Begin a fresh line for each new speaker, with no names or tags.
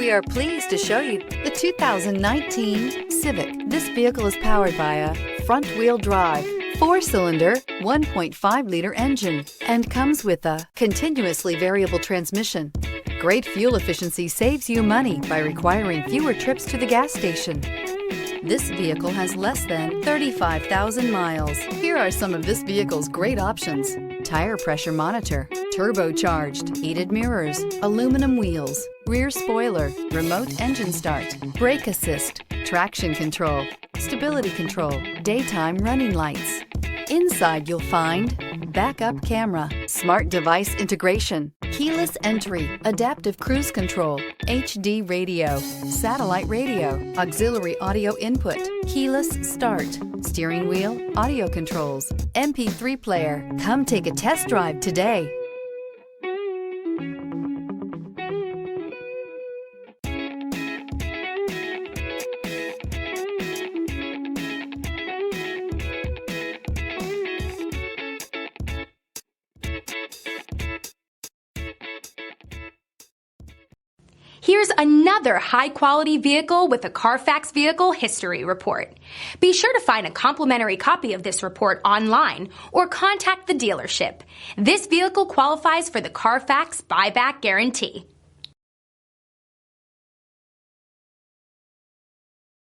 We are pleased to show you the 2019 Civic. This vehicle is powered by a front-wheel drive, 4-cylinder, 1.5-liter engine, and comes with a continuously variable transmission. Great fuel efficiency saves you money by requiring fewer trips to the gas station. This vehicle has less than 35,000 miles. Here are some of this vehicle's great options: tire pressure monitor, turbocharged, heated mirrors, aluminum wheels, rear spoiler, remote engine start, brake assist, traction control, stability control, daytime running lights. Inside you'll find backup camera, smart device integration, keyless entry, adaptive cruise control, HD radio, satellite radio, auxiliary audio input, keyless start, steering wheel audio controls, MP3 player. Come take a test drive today.
Here's another high-quality vehicle with a Carfax Vehicle History Report. Be sure to find a complimentary copy of this report online or contact the dealership. This vehicle qualifies for the Carfax Buyback Guarantee.